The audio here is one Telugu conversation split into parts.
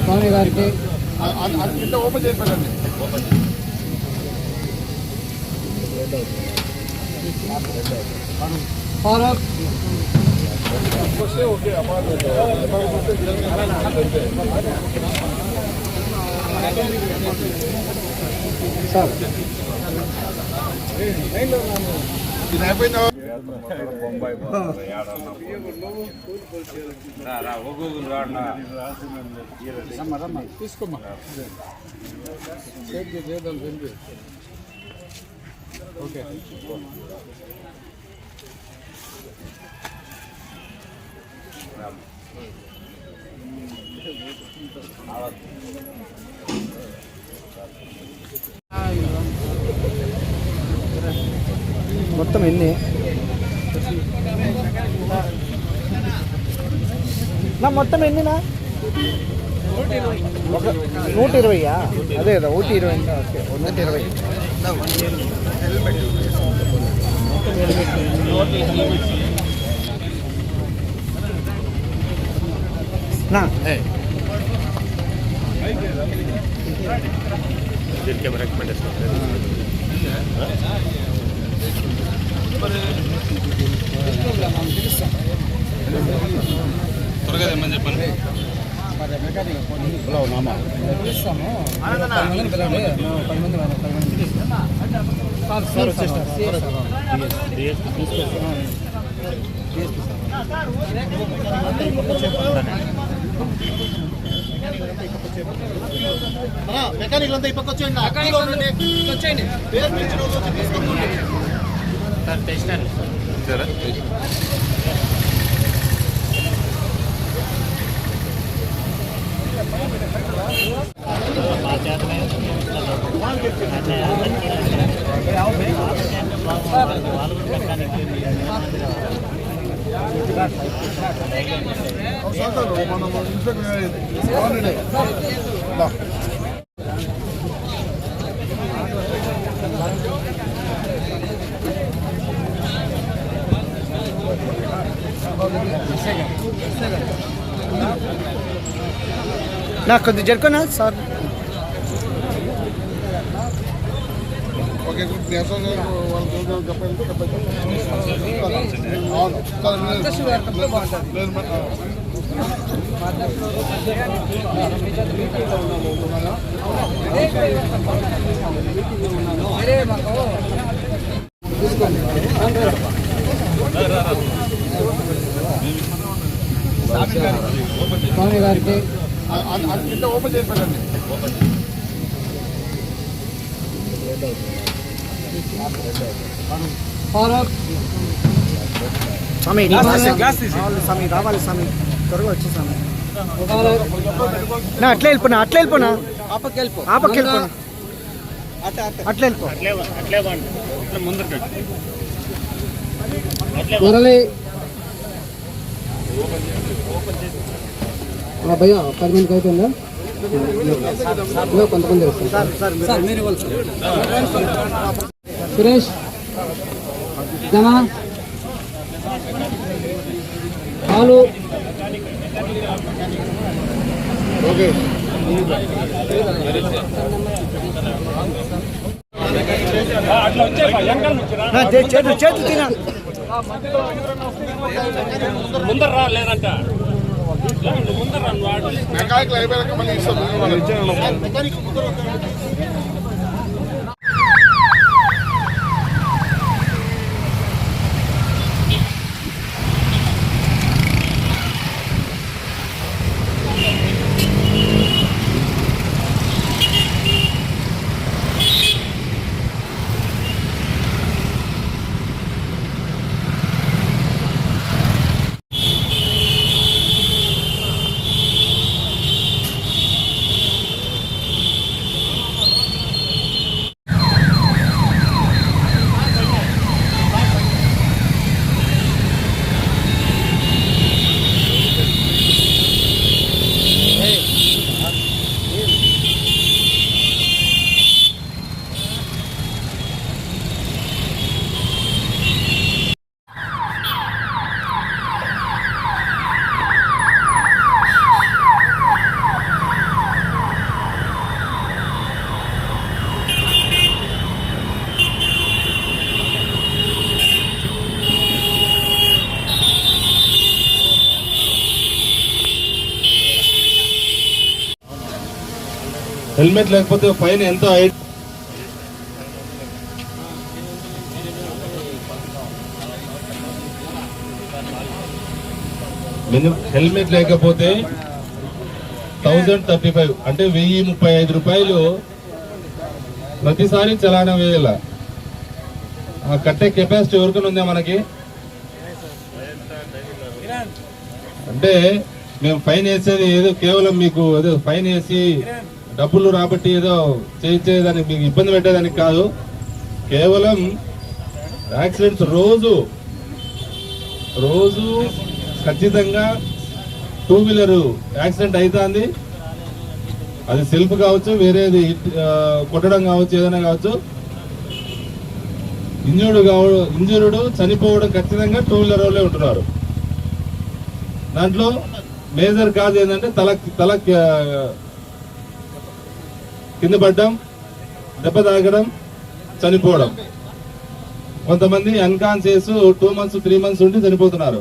స్వామి గారికి ఓపెన్ చేయండి. ఫారూక్ ఓకే సార్ ఇది అయిపోయిందా? తీసుకోమ్మా ఓకే మొత్తం ఎన్ని నా మొత్తం ఎన్నినా 120 అదే కదా 120 ఓకే 120 నా త్వరగా తెమ్మని చెప్పండి. మెకానిక్ అంతా ఈ పక్క వచ్చేయండి. నాకు కొద్దిగా జరుకున్నా సార్ ఓకే స్వామి గారికి ఓపెన్ చేయండి. ఫారూక్ స్వామి స్వామి రావాలి స్వామి త్వరగా వచ్చి స్వామి నా అట్లా వెళ్ళిపోనా ఆపకి వెళ్ళిపోనా అట్లా వెళ్ళిపో మురళి భయ్యా 10 మందికి అవుతుందా? కొంతమంది సురేష్ జమా పాలు ఓకే చేతులు తినా ముందర రా లేదంట మెకానిక్ అయిపోయాక మళ్ళీ ఇస్తాం. హెల్మెట్ లేకపోతే ఫైన్ ఎంతో హెల్మెట్ లేకపోతే 1035 అంటే 1035 రూపాయలు ప్రతిసారి చలానా వేయాల. ఆ కట్టే కెపాసిటీ ఎవరికైనా ఉందా మనకి? అంటే మేము ఫైన్ వేసేది ఏదో కేవలం మీకు ఏదో ఫైన్ వేసి డబ్బులు రాబట్టి ఏదో చేయించేదానికి మీకు ఇబ్బంది పెట్టేదానికి కాదు. కేవలం యాక్సిడెంట్స్ రోజు ఖచ్చితంగా 2 వీలర్ యాక్సిడెంట్ అవుతుంది. అది సెల్ఫ్ కావచ్చు, వేరేది కొట్టడం కావచ్చు, ఏదైనా కావచ్చు. ఇంజూర్డ్ చనిపోవడం ఖచ్చితంగా 2 వీలర్ వాళ్ళే ఉంటున్నారు. దాంట్లో మేజర్ కాజ్ ఏంటంటే తల కింద పడ్డం, దెబ్బ తాగడం, చనిపోవడం. కొంతమంది అన్కాన్షియస్ 2 months 3 months ఉండి చనిపోతున్నారు.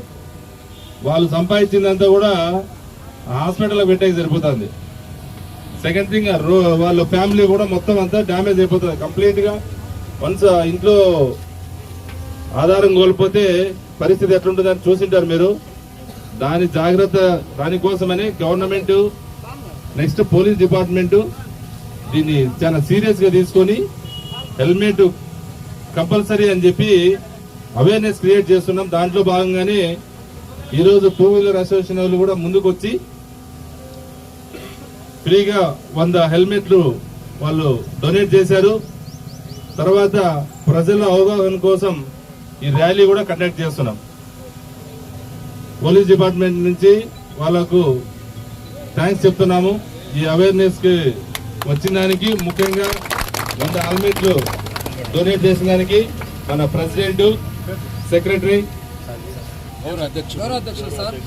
వాళ్ళు సంపాదించిందంతా కూడా హాస్పిటల్లో పెట్టేకి సరిపోతుంది. సెకండ్ థింగ్, వాళ్ళ ఫ్యామిలీ కూడా మొత్తం అంతా డ్యామేజ్ అయిపోతుంది కంప్లీట్ గా. వన్స్ ఇంట్లో ఆధారం కోల్పోతే పరిస్థితి ఎట్లుంటుందని చూసింటారు మీరు. దానికోసమని గవర్నమెంట్, నెక్స్ట్ పోలీస్ డిపార్ట్మెంట్ దీన్ని చాలా సీరియస్ గా తీసుకొని హెల్మెట్ కంపల్సరీ అని చెప్పి అవేర్నెస్ క్రియేట్ చేస్తున్నాం. దాంట్లో భాగంగానే ఈరోజు 2 వీలర్ అసోసియేషన్ వాళ్ళు కూడా ముందుకు వచ్చి ఫ్రీగా 100 హెల్మెట్లు వాళ్ళు డొనేట్ చేశారు. తర్వాత ప్రజల అవగాహన కోసం ఈ ర్యాలీ కూడా కండక్ట్ చేస్తున్నాం. పోలీస్ డిపార్ట్మెంట్ నుంచి వాళ్ళకు థ్యాంక్స్ చెప్తున్నాము. ఈ అవేర్నెస్ కి వచ్చిన దానికి, ముఖ్యంగా 100 హెల్మెట్లు డొనేట్ చేసిన దానికి మన ప్రెసిడెంట్, సెక్రటరీ,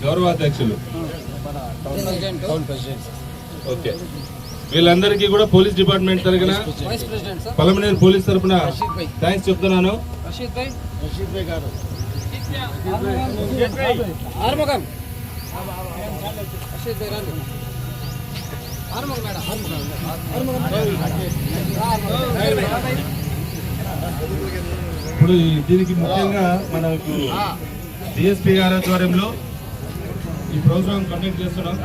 గౌరవ అధ్యక్షులు, ఓకే, వీళ్ళందరికీ కూడా పోలీస్ డిపార్ట్మెంట్ తరఫున, పలమనేరు పోలీస్ తరఫున థ్యాంక్స్ చెప్తున్నాను. ఇప్పుడు దీనికి ముఖ్యంగా మనకు డిఎస్పీ గారి ఆధ్వర్యంలో ఈ ప్రోగ్రామ్ కండక్ట్ చేస్తున్నాం.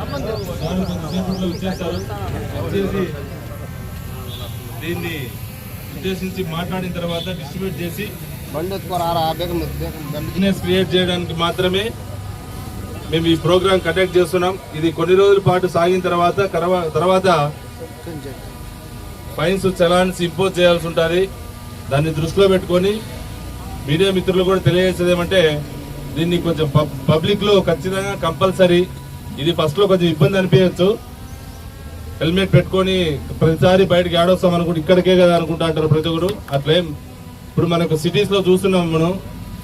వచ్చేసి దీన్ని ఉద్దేశించి మాట్లాడిన తర్వాత డిస్ట్రిబ్యూట్ చేసి బిజినెస్ క్రియేట్ చేయడానికి మాత్రమే మేము ఈ ప్రోగ్రామ్ కండక్ట్ చేస్తున్నాం. ఇది కొన్ని రోజుల పాటు సాగిన తర్వాత ఫైన్స్, చలాన్స్ ఇంపోజ్ చేయాల్సి ఉంటుంది. దాన్ని దృష్టిలో పెట్టుకొని మీడియా మిత్రులు కూడా తెలియజేసేది ఏమంటే, దీన్ని కొంచెం పబ్లిక్ లో ఖచ్చితంగా కంపల్సరీ. ఇది ఫస్ట్ లో కొంచెం ఇబ్బంది అనిపించచ్చు, హెల్మెట్ పెట్టుకొని ప్రతిసారి బయటకి ఆడొస్తాం అనుకుంటే ఇక్కడికే కదా అనుకుంటా అంటారు ప్రతి ఒక్కరు. అట్లేం ఇప్పుడు మనకు సిటీస్ లో చూస్తున్నాం మనం,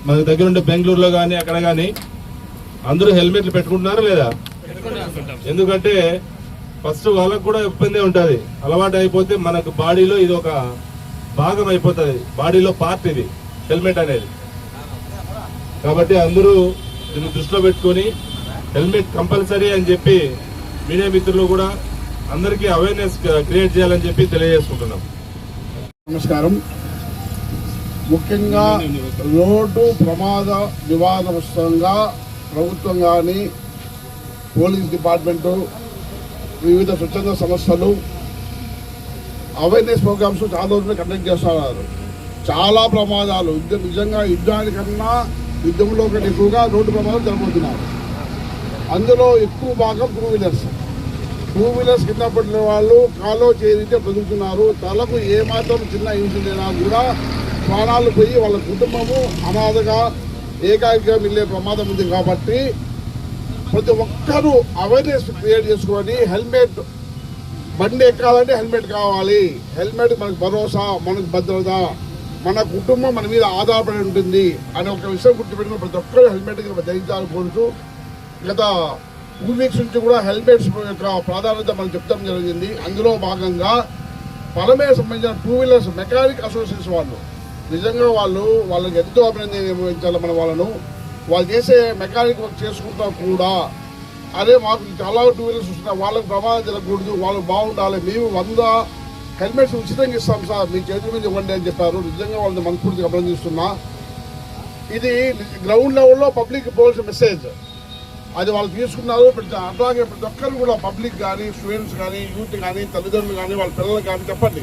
మన దగ్గర ఉండే బెంగళూరులో కానీ అక్కడ కానీ అందరూ హెల్మెట్లు పెట్టుకుంటున్నారా లేదా? ఎందుకంటే ఫస్ట్ వాళ్ళకు కూడా ఇబ్బంది ఉంటుంది. అలవాటు అయిపోతే మనకు బాడీలో ఇది ఒక భాగం అయిపోతుంది, బాడీలో పార్ట్ ఇది హెల్మెట్ అనేది. కాబట్టి అందరూ దీన్ని దృష్టిలో పెట్టుకొని హెల్మెట్ కంపల్సరీ అని చెప్పి మీడియా మిత్రులు కూడా అందరికీ అవేర్నెస్ క్రియేట్ చేయాలని చెప్పి తెలియజేసుకుంటున్నాం. నమస్కారం. ముఖ్యంగా రోడ్డు ప్రమాద నివారణోత్సవంగా ప్రభుత్వం కానీ, పోలీస్ డిపార్ట్మెంటు, వివిధ స్వచ్ఛంద సంస్థలు అవేర్నెస్ ప్రోగ్రామ్స్ చాలా రోజులు కండక్ట్ చేస్తున్నారు. చాలా ప్రమాదాలు నిజంగా యుద్ధానికన్నా యుద్ధంలో కంటే ఎక్కువగా రోడ్డు ప్రమాదాలు జరగబోతున్నారు. అందులో ఎక్కువ భాగం 2 వీలర్స్. 2 వీలర్స్ కింద పడిన వాళ్ళు కాలో చేరితే బతుకుతున్నారు. తలకు ఏమాత్రం చిన్న ఇన్సిడెంట్ అయినా కూడా ప్రాణాలు పోయి వాళ్ళ కుటుంబము అనాథగా ఏకాకిగా మిగిలే ప్రమాదం ఉంది. కాబట్టి ప్రతి ఒక్కరూ అవేర్నెస్ క్రియేట్ చేసుకొని హెల్మెట్, బండి ఎక్కాలంటే హెల్మెట్ కావాలి. హెల్మెట్ మనకు భరోసా, మనకు భద్రత, మన కుటుంబం మన మీద ఆధారపడి ఉంటుంది అనే ఒక విషయం గుర్తుపెట్టుకుని ప్రతి ఒక్కరు హెల్మెట్ ధరించాలని కోరుతూ, గత 2 వీక్స్ నుంచి కూడా హెల్మెట్స్ యొక్క ప్రాధాన్యత మనం చెప్తాం జరిగింది. అందులో భాగంగా పలమేరు సంబంధించిన 2 వీలర్స్ మెకానిక్ అసోసియేషన్ వాళ్ళు నిజంగా వాళ్ళకి ఎంతో అభినందన మన వాళ్ళు చేసే మెకానిక్ వర్క్ చేసుకుంటా కూడా అరే మాకు చాలా టూ వీలర్స్ వస్తున్నాయి, వాళ్ళకి ప్రమాదం జరగకూడదు, వాళ్ళు బాగుండాలి, మేము 100 హెల్మెట్స్ ఉచితంగా ఇస్తాం సార్, మీ చేతుల మీద ఇవ్వండి అని చెప్పారు. నిజంగా వాళ్ళని మనస్ఫూర్తిగా అభినందిస్తున్నా. ఇది గ్రౌండ్ లెవెల్లో పబ్లిక్ పోవాల్సిన మెసేజ్, అది వాళ్ళు తీసుకున్నారు. అట్లాగే ప్రతి ఒక్కరు కూడా పబ్లిక్ కానీ, స్టూడెంట్స్ కానీ, యూత్ కానీ, తల్లిదండ్రులు కానీ, వాళ్ళ పిల్లలు కానీ చెప్పండి,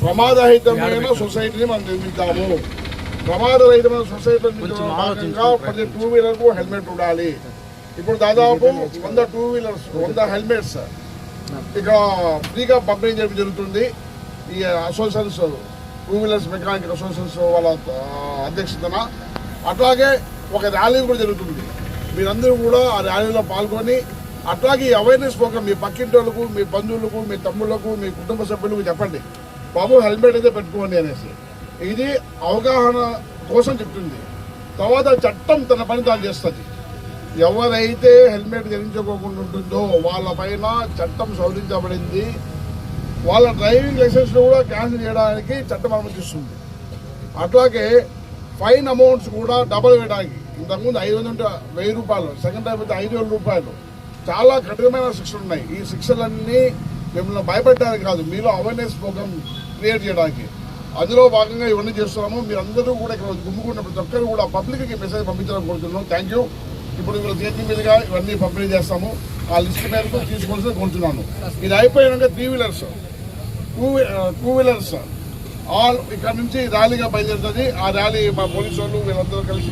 ప్రమాదరహితమైన సొసైటీని మనం నిర్మిద్దాము. ప్రమాదరహితమైన సొసైటీలో నిర్మించడం భాగంగా ప్రతి టూ వీలర్కు హెల్మెట్ ఉండాలి. ఇప్పుడు దాదాపు 100 టూ వీలర్స్, 100 హెల్మెట్స్ ఇక్కడ ఫ్రీగా పంపిణీ చేయడం జరుగుతుంది. ఈ associations, two wheelers mechanic associations వాళ్ళ అధ్యక్షతన. అట్లాగే ఒక ర్యాలీ కూడా జరుగుతుంది. మీరందరూ కూడా ఆ ర్యాలీలో పాల్గొని అట్లాగే ఈ అవేర్నెస్ ప్రోగ్రామ్ మీ పక్కింటి వాళ్ళకు, మీ బంధువులకు, మీ తమ్ముళ్లకు, మీ కుటుంబ సభ్యులకు చెప్పండి, బాబు హెల్మెట్ అయితే పెట్టుకోండి అనేసి. ఇది అవగాహన కోసం చెప్తుంది. తర్వాత చట్టం తన పని తాను చేస్తుంది. ఎవరైతే హెల్మెట్ ధరించుకోకుండా ఉంటుందో వాళ్ళపైన చట్టం సవరించబడింది. వాళ్ళ డ్రైవింగ్ లైసెన్స్ కూడా క్యాన్సిల్ చేయడానికి చట్టం అనుమతిస్తుంది. అట్లాగే ఫైన్ అమౌంట్స్ కూడా డబల్ వేయడానికి, ఇంతకుముందు 500 ఉంటే 1000 రూపాయలు, సెకండ్ టైం అయితే 5000 రూపాయలు, చాలా కఠినమైన శిక్షలు ఉన్నాయి. ఈ శిక్షలన్నీ మిమ్మల్ని భయపెట్టడానికి కాదు, మీలో అవేర్నెస్ ప్రోగ్రామ్ క్రియేట్ చేయడానికి. అందులో భాగంగా ఇవన్నీ చేస్తున్నాము. మీరందరూ కూడా ఇక్కడ గుమ్ముకున్న ప్రతి ఒక్కరు కూడా పబ్లిక్కి మెసేజ్ పంపించడం కోరుతున్నాం. Thank you. ఇప్పుడు వీళ్ళ చేతి మీదుగా ఇవన్నీ పంపిణీ చేస్తాము. ఆ లిస్ట్ మేరకు తీసుకోవాల్సి కోరుతున్నాను. ఇది అయిపోయినాక three wheelers, two wheelers all ఇక్కడ నుంచి ర్యాలీగా బయలుదేరుతుంది. ఆ ర్యాలీ మా పోలీసు వాళ్ళు వీళ్ళందరూ కలిసి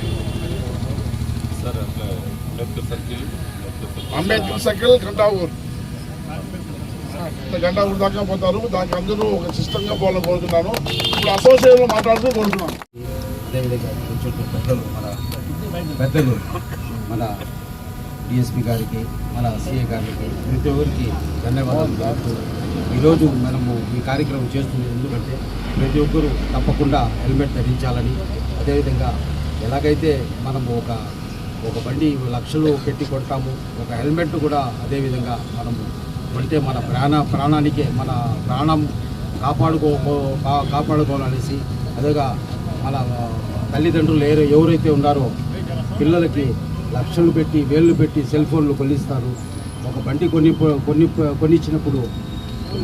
అంబేద్కర్ సర్కిల్ గంటావూరు దాకా పోతారు. దానికి అందరూ ఒక సిస్టంగా పోవాలని కోరుతున్నాను. ఇప్పుడు అసోసియేషన్ మాట్లాడుతూ కోరుతున్నాను. అదేవిధంగా కొంచెం పెద్దలు మన డిఎస్పీ గారికి, మన సిఏ గారికి, ప్రతి ఒక్కరికి ధన్యవాదాలు చెప్తూ ఈరోజు మనము ఈ కార్యక్రమం చేస్తుంది. ఎందుకంటే ప్రతి ఒక్కరూ తప్పకుండా హెల్మెట్ ధరించాలని, అదేవిధంగా ఎలాగైతే మనము ఒక బండి లక్షలు పెట్టి కొడతాము, ఒక హెల్మెట్ కూడా అదేవిధంగా మనము కొంటే మన ప్రాణానికే మన ప్రాణం కాపాడుకోవాలనేసి, అదేగా మన తల్లిదండ్రులు ఎవరైతే ఉన్నారో పిల్లలకి లక్షలు పెట్టి, వేళ్ళు పెట్టి సెల్ ఫోన్లు కొనిస్తారు. ఒక బండి కొనిచ్చినప్పుడు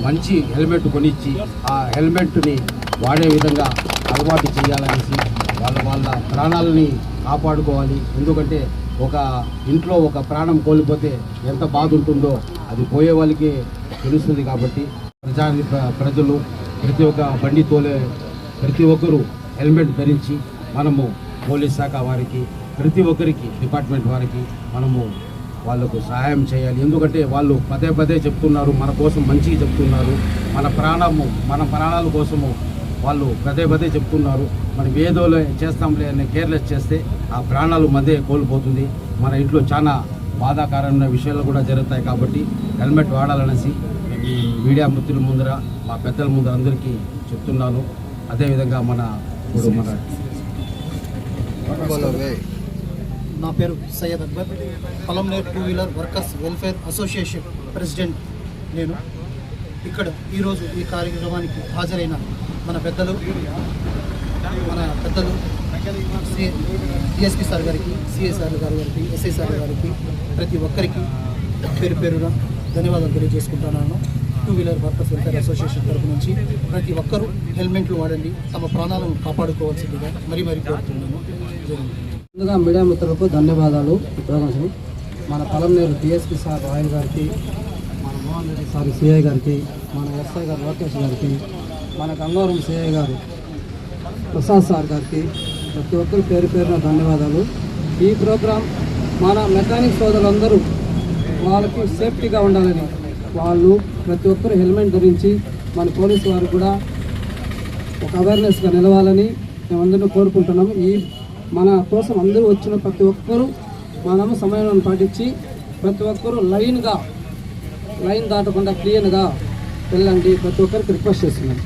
మంచి హెల్మెట్ కొనిచ్చి ఆ హెల్మెట్ని వాడే విధంగా అలవాటు చేయాలనేసి, వాళ్ళ ప్రాణాలని కాపాడుకోవాలి. ఎందుకంటే ఒక ఇంట్లో ఒక ప్రాణం కోల్పోతే ఎంత బాధ ఉంటుందో అది పోయే వాళ్ళకి తెలుస్తుంది. కాబట్టి ప్రజలు ప్రతి ఒక్క బండి తోలే ప్రతి ఒక్కరూ హెల్మెట్ ధరించి మనము పోలీస్ శాఖ వారికి, ప్రతి ఒక్కరికి, డిపార్ట్మెంట్ వారికి మనము వాళ్ళకు సహాయం చేయాలి. ఎందుకంటే వాళ్ళు పదే చెప్తున్నారు, మన కోసం మంచిగా చెప్తున్నారు, మన ప్రాణాల కోసము వాళ్ళు పదే చెప్తున్నారు. మనం ఏదో చేస్తాంలే అని కేర్లెస్ చేస్తే ఆ ప్రాణాలు మధ్య కోల్పోతుంది. మన ఇంట్లో చాలా బాధాకరమైన విషయాలు కూడా జరుగుతాయి. కాబట్టి హెల్మెట్ వాడాలనేసి ఈ మీడియా మిత్రుల ముందర, మా పెద్దల ముందర అందరికీ చెప్తున్నాను. అదేవిధంగా ఇప్పుడు నా పేరు Syed Akbar, Palamaner two wheeler workers welfare association president నేను. ఇక్కడ ఈరోజు ఈ కార్యక్రమానికి హాజరైన మన పెద్దలు డిఎస్పీ సార్ గారికి, సిఏ సార్ గారికి, ఎస్ఐ సార్ గారికి, ప్రతి ఒక్కరికి పేరున ధన్యవాదాలు తెలియజేసుకుంటున్నాను. Two wheeler workers welfare association తరఫు నుంచి ప్రతి ఒక్కరూ హెల్మెట్లు వాడండి, తమ ప్రాణాలను కాపాడుకోవాల్సిందిగా మరీ కోరుతున్నాను. ముందుగా మీడియా మిత్రులకు ధన్యవాదాలు. మన పలంనేరు డిఎస్పీ సార్ రాయల్ గారికి, మన మోహన్ రెడ్డి సార్ సిఐ గారికి, మన ఎస్ఐ గారు లోకేష్ గారికి, మన గంగవరం సిఐ గారు ప్రసాద్ సార్ గారికి, ప్రతి ఒక్కరు పేరున ధన్యవాదాలు. ఈ ప్రోగ్రాం మన మెకానిక్ సోదరులందరూ వాళ్ళకి సేఫ్టీగా ఉండాలని వాళ్ళు ప్రతి ఒక్కరు హెల్మెట్ ధరించి మన పోలీసు వారు కూడా ఒక అవేర్నెస్గా నిలవాలని మేమందరూ కోరుకుంటున్నాము. మన కోసం అందరూ వచ్చిన ప్రతి ఒక్కరూ మనము సమయాన్ని పాటించి ప్రతి ఒక్కరూ లైన్ దాటకుండా క్లియర్గా వెళ్ళండి. ప్రతి ఒక్కరికి రిక్వెస్ట్ చేస్తున్నాను.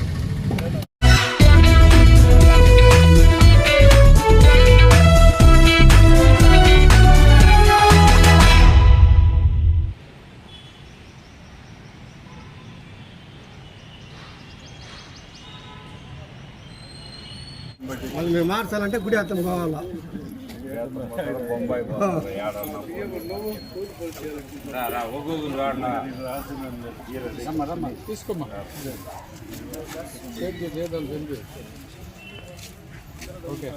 మార్చాలంటే గుడి అర్థం కావాలా. తీసుకోమ్మా ఓకే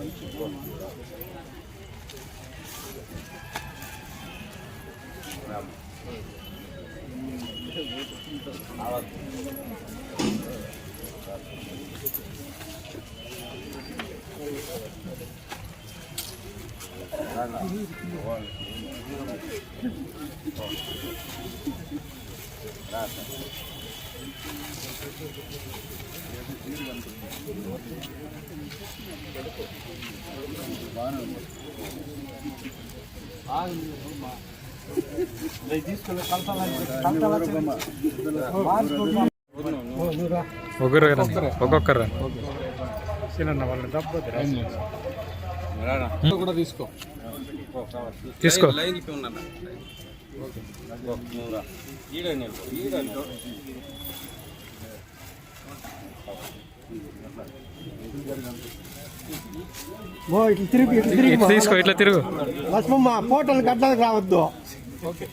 ఒక్కొక్కరు కూడా తీసుకో తీసుకో ఇట్లా తిరిగి తీసుకో ఇట్లా తిరుగు లక్ష్మమ్మ ఫోటోలు కట్టడానికి రావద్దు ఓకే